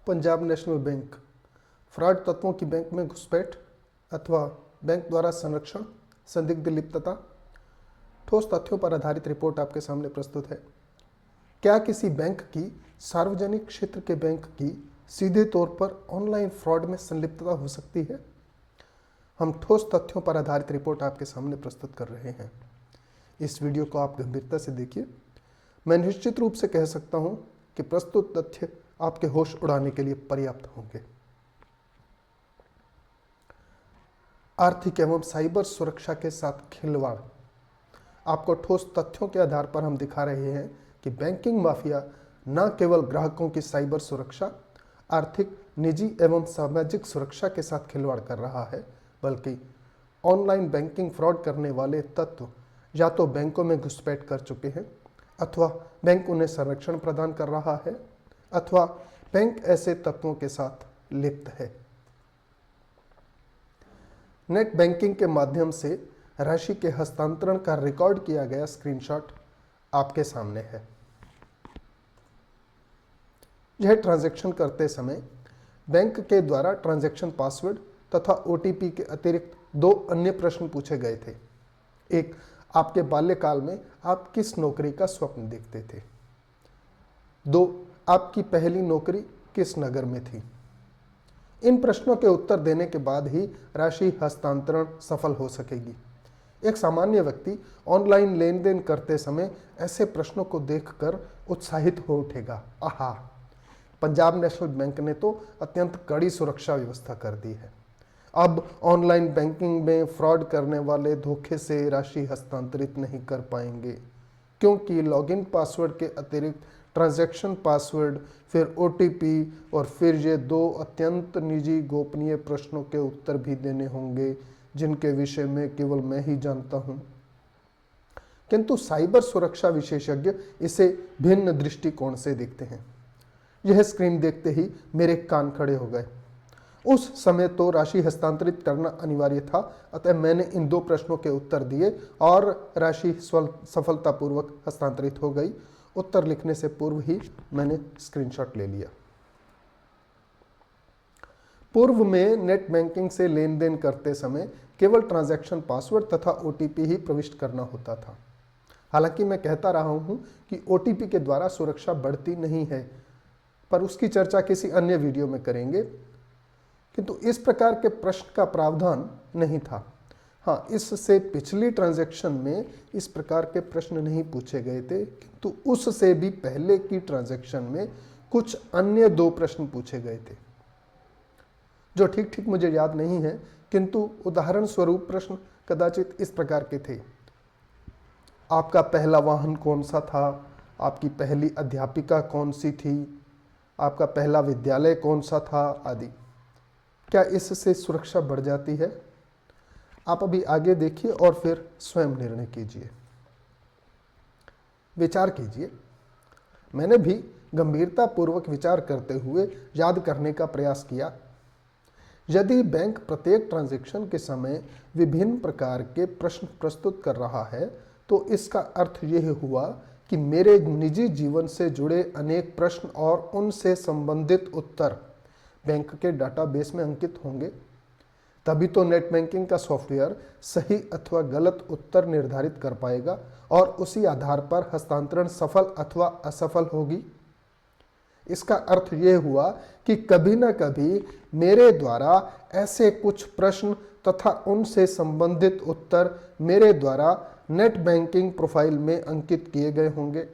Punjab national bank fraud तत्वों की bank में घुसपैठ अथवा बैंक द्वारा संरक्षण, संदिग्ध लिप्तता। ठोस तथ्यों पर आधारित रिपोर्ट आपके सामने प्रस्तुत है। क्या किसी बैंक की, सार्वजनिक क्षेत्र के बैंक की सीधे तौर पर ऑनलाइन फ्रॉड में संलिप्तता हो सकती है? हम ठोस तथ्यों पर आधारित रिपोर्ट आपके सामने प्रस्तुत कर रहे हैं। इस वीडियो को आप गंभीरता से देखिए। मैं निश्चित रूप से कह सकता हूं कि प्रस्तुत तथ्य आपके होश उड़ाने के लिए पर्याप्त होंगे। आर्थिक एवं साइबर सुरक्षा के साथ खिलवाड़। आपको ठोस तथ्यों के आधार पर हम दिखा रहे हैं कि बैंकिंग माफिया न केवल ग्राहकों की साइबर सुरक्षा, आर्थिक, निजी एवं सामाजिक सुरक्षा के साथ खिलवाड़ कर रहा है, बल्कि ऑनलाइन बैंकिंग फ्रॉड करने वाले तत्व या तो बैंकों में घुसपैठ कर चुके हैं, अथवा बैंक उन्हें संरक्षण प्रदान कर रहा है, अथवा बैंक ऐसे तत्वों के साथ लिप्त है। नेट बैंकिंग के माध्यम से राशि के हस्तांतरण का रिकॉर्ड किया गया स्क्रीनशॉट आपके सामने है। यह ट्रांजैक्शन करते समय बैंक के द्वारा ट्रांजैक्शन पासवर्ड तथा ओटीपी के अतिरिक्त दो अन्य प्रश्न पूछे गए थे। एक, आपके बाल्यकाल में आप किस नौकरी का स्वप्न देखते थे? दो, आपकी पहली नौकरी किस नगर में थी? इन प्रश्नों के उत्तर देने के बाद ही राशि हस्तांतरण सफल हो सकेगी। एक सामान्य व्यक्ति ऑनलाइन लेन देन करते समय ऐसे प्रश्नों को देखकर उत्साहित हो उठेगा, आहा, पंजाब नेशनल बैंक ने तो अत्यंत कड़ी सुरक्षा व्यवस्था कर दी है। अब ऑनलाइन बैंकिंग में फ्रॉड करने वाले धोखे से राशि हस्तांतरित नहीं कर पाएंगे, क्योंकि लॉगिन पासवर्ड के अतिरिक्त ट्रांजैक्शन पासवर्ड, फिर ओटीपी और फिर ये दो अत्यंत निजी गोपनीय प्रश्नों के उत्तर भी देने होंगे, जिनके विषय में केवल मैं ही जानता हूं। किंतु साइबर सुरक्षा विशेषज्ञ इसे भिन्न दृष्टिकोण से देखते हैं। यह स्क्रीन देखते ही मेरे कान खड़े हो गए। उस समय तो राशि हस्तांतरित करना अनिवार्य था, अतः मैंने इन दो प्रश्नों के उत्तर दिए और राशि सफलतापूर्वक हस्तांतरित हो गई। उत्तर लिखने से पूर्व ही मैंने स्क्रीनशॉट ले लिया। पूर्व में नेट बैंकिंग से लेन देन करते समय केवल ट्रांजैक्शन पासवर्ड तथा ओटीपी ही प्रविष्ट करना होता था। हालांकि मैं कहता रहा हूं कि ओटीपी के द्वारा सुरक्षा बढ़ती नहीं है, पर उसकी चर्चा किसी अन्य वीडियो में करेंगे। किंतु इस प्रकार के प्रश्न का प्रावधान नहीं था। हाँ, इससे पिछली ट्रांजैक्शन में इस प्रकार के प्रश्न नहीं पूछे गए थे, किंतु उससे भी पहले की ट्रांजैक्शन में कुछ अन्य दो प्रश्न पूछे गए थे, जो ठीक ठीक मुझे याद नहीं है, किंतु उदाहरण स्वरूप प्रश्न कदाचित इस प्रकार के थे। आपका पहला वाहन कौन सा था? आपकी पहली अध्यापिका कौन सी थी? आपका पहला विद्यालय कौन सा था? आदि। क्या इससे सुरक्षा बढ़ जाती है? आप अभी आगे देखिए और फिर स्वयं निर्णय कीजिए, विचार कीजिए। मैंने भी गंभीरता पूर्वक विचार करते हुए याद करने का प्रयास किया। यदि बैंक प्रत्येक ट्रांजैक्शन के समय विभिन्न प्रकार के प्रश्न प्रस्तुत कर रहा है, तो इसका अर्थ यह हुआ कि मेरे निजी जीवन से जुड़े अनेक प्रश्न और उनसे संबंधित उत्तर बैंक के डाटाबेस में अंकित होंगे। तभी तो नेट बैंकिंग का सॉफ्टवेयर सही अथवा गलत उत्तर निर्धारित कर पाएगा और उसी आधार पर हस्तांतरण सफल अथवा असफल होगी। इसका अर्थ यह हुआ कि कभी न कभी मेरे द्वारा ऐसे कुछ प्रश्न तथा उनसे संबंधित उत्तर मेरे द्वारा नेट बैंकिंग प्रोफाइल में अंकित किए गए होंगे।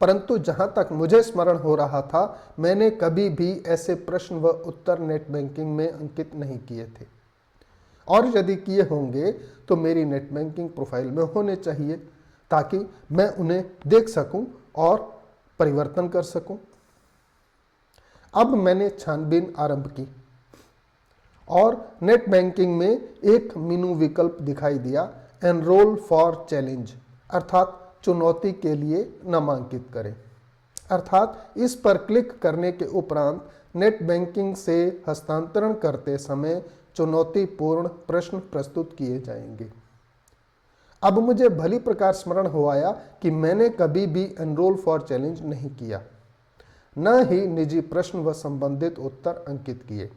परंतु जहां तक मुझे स्मरण हो रहा था, मैंने कभी भी ऐसे प्रश्न व उत्तर नेट बैंकिंग में अंकित नहीं किए थे, और यदि किए होंगे तो मेरी नेट बैंकिंग प्रोफाइल में होने चाहिए, ताकि मैं उन्हें देख सकूं और परिवर्तन कर सकूं। अब मैंने छानबीन आरंभ की और नेट बैंकिंग में एक मेनू विकल्प दिखाई दिया, एनरोल फॉर चैलेंज, अर्थात चुनौती के लिए नामांकित करें। अर्थात इस पर क्लिक करने के उपरांत नेट बैंकिंग से हस्तांतरण करते समय चुनौतीपूर्ण प्रश्न प्रस्तुत किए जाएंगे। अब मुझे भली प्रकार स्मरण हो आया कि मैंने कभी भी एनरोल फॉर चैलेंज नहीं किया। न ही निजी प्रश्न व संबंधित उत्तर अंकित किए।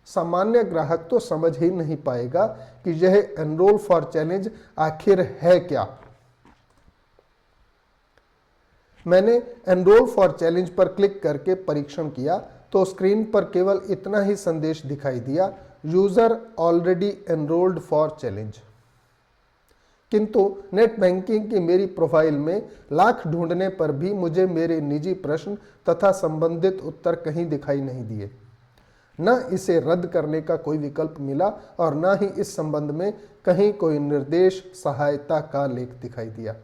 सामान्य ग्राहक तो समझ ही नहीं पाएगा कि यह एनरोल फॉर चैलेंज आखिर है क्या। मैंने एनरोल फॉर चैलेंज पर क्लिक करके परीक्षण किया तो स्क्रीन पर केवल इतना ही संदेश दिखाई दिया, user already enrolled for challenge. किंतु नेट बैंकिंग की मेरी प्रोफाइल में लाख ढूंढने पर भी मुझे मेरे निजी प्रश्न तथा संबंधित उत्तर कहीं दिखाई नहीं दिए। न इसे रद्द करने का कोई विकल्प मिला और न ही इस संबंध में कहीं कोई निर्देश सहायता का लेख दिखाई दिया।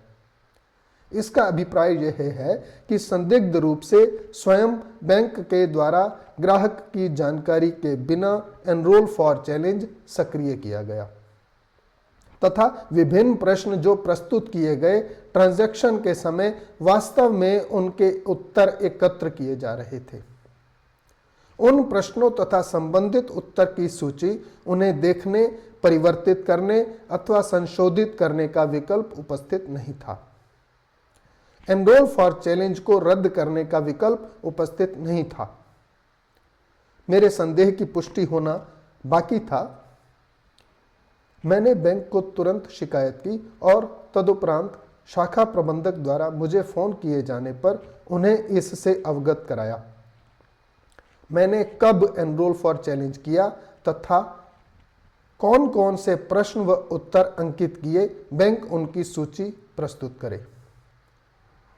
इसका अभिप्राय यह है कि संदिग्ध रूप से स्वयं बैंक के द्वारा ग्राहक की जानकारी के बिना एनरोल फॉर चैलेंज सक्रिय किया गया तथा विभिन्न प्रश्न जो प्रस्तुत किए गए ट्रांजैक्शन के समय वास्तव में उनके उत्तर एकत्र किए जा रहे थे। उन प्रश्नों तथा संबंधित उत्तर की सूची उन्हें देखने, परिवर्तित करने अथवा संशोधित करने का विकल्प उपस्थित नहीं था। एनरोल फॉर चैलेंज को रद्द करने का विकल्प उपस्थित नहीं था। मेरे संदेह की पुष्टि होना बाकी था। मैंने बैंक को तुरंत शिकायत की और तदुपरांत शाखा प्रबंधक द्वारा मुझे फोन किए जाने पर उन्हें इससे अवगत कराया। मैंने कब एनरोल फॉर चैलेंज किया तथा कौन कौन से प्रश्न व उत्तर अंकित किए, बैंक उनकी सूची प्रस्तुत करे,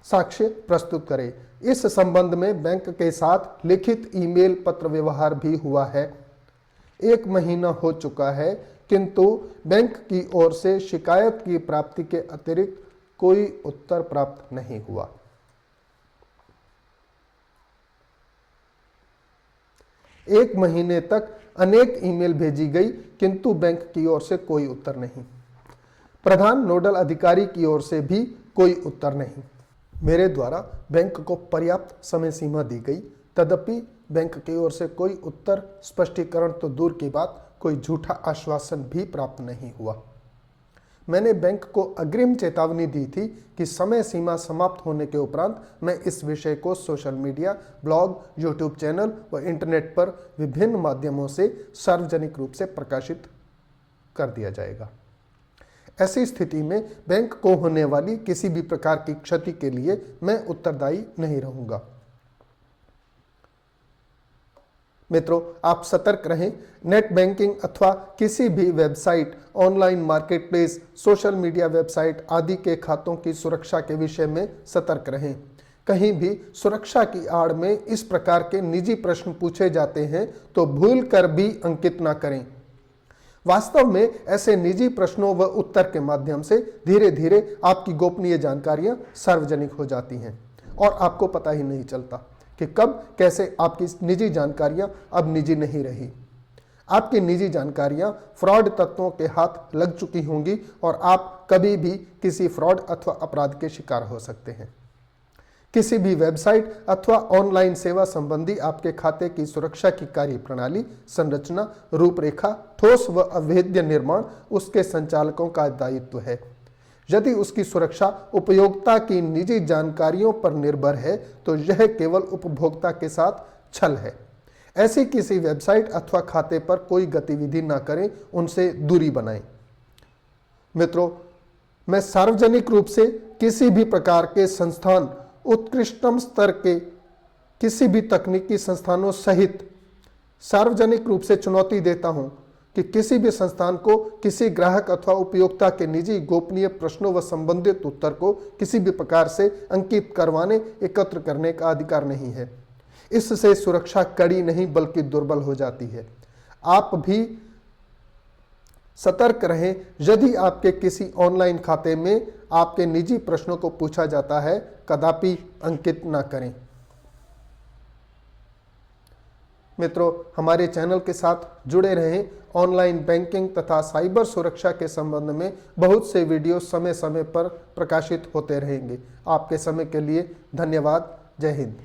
साक्ष्य प्रस्तुत करे। इस संबंध में बैंक के साथ लिखित ईमेल पत्र व्यवहार भी हुआ है। 1 महीना हो चुका है किंतु बैंक की ओर से शिकायत की प्राप्ति के अतिरिक्त कोई उत्तर प्राप्त नहीं हुआ। एक महीने तक अनेक ईमेल भेजी गई किंतु बैंक की ओर से कोई उत्तर नहीं। प्रधान नोडल अधिकारी की ओर से भी कोई उत्तर नहीं। मेरे द्वारा बैंक को पर्याप्त समय सीमा दी गई, तदपि बैंक की ओर से कोई उत्तर, स्पष्टीकरण तो दूर की बात, कोई झूठा आश्वासन भी प्राप्त नहीं हुआ। मैंने बैंक को अग्रिम चेतावनी दी थी कि समय सीमा समाप्त होने के उपरांत मैं इस विषय को social media, blog, YouTube channel व इंटरनेट पर विभिन्न माध्यमों से सार्वजनिक रूप से प्रकाशित कर दिया जाएगा। ऐसी स्थिति में बैंक को होने वाली किसी भी प्रकार की क्षति के लिए मैं उत्तरदायी नहीं रहूंगा। मित्रों, आप सतर्क रहें। नेट बैंकिंग अथवा किसी भी website, online marketplace, social media website आदि के खातों की सुरक्षा के विषय में सतर्क रहें। कहीं भी सुरक्षा की आड़ में इस प्रकार के निजी प्रश्न पूछे जाते हैं तो भूल कर भी अंकित ना करें। वास्तव में ऐसे निजी प्रश्नों व उत्तर के माध्यम से धीरे धीरे आपकी गोपनीय जानकारियां सार्वजनिक हो जाती हैं और आपको पता ही नहीं चलता कि कब कैसे आपकी निजी जानकारियां अब निजी नहीं रही। आपकी निजी जानकारियां फ्रॉड तत्वों के हाथ लग चुकी होंगी और आप कभी भी किसी फ्रॉड अथवा अपराध के शिकार हो सकते हैं। किसी भी वेबसाइट अथवा ऑनलाइन सेवा संबंधी आपके खाते की सुरक्षा की कार्यप्रणाली, संरचना, रूपरेखा, ठोस व अभेद्य निर्माण उसके संचालकों का दायित्व है। यदि उसकी सुरक्षा उपयोक्ता की निजी जानकारियों पर निर्भर है तो यह केवल उपभोक्ता के साथ छल है। ऐसी किसी वेबसाइट अथवा खाते पर कोई गतिविधि ना करें, उनसे दूरी बनाएं। मित्रों, मैं सार्वजनिक रूप से किसी भी प्रकार के संस्थान, उत्कृष्टतम स्तर के किसी भी तकनीकी संस्थानों सहित सार्वजनिक रूप से चुनौती देता हूं कि किसी भी संस्थान को किसी ग्राहक अथवा उपयोक्ता के निजी गोपनीय प्रश्नों व संबंधित उत्तर को किसी भी प्रकार से अंकित करवाने, एकत्र करने का अधिकार नहीं है। इससे सुरक्षा कड़ी नहीं बल्कि दुर्बल हो जाती है। आप भी सतर्क रहें। यदि आपके किसी ऑनलाइन खाते में आपके निजी प्रश्नों को पूछा जाता है, कदापि अंकित ना करें। मित्रों, हमारे चैनल के साथ जुड़े रहें। ऑनलाइन बैंकिंग तथा साइबर सुरक्षा के संबंध में बहुत से वीडियो समय समय पर प्रकाशित होते रहेंगे। आपके समय के लिए धन्यवाद। जय हिंद।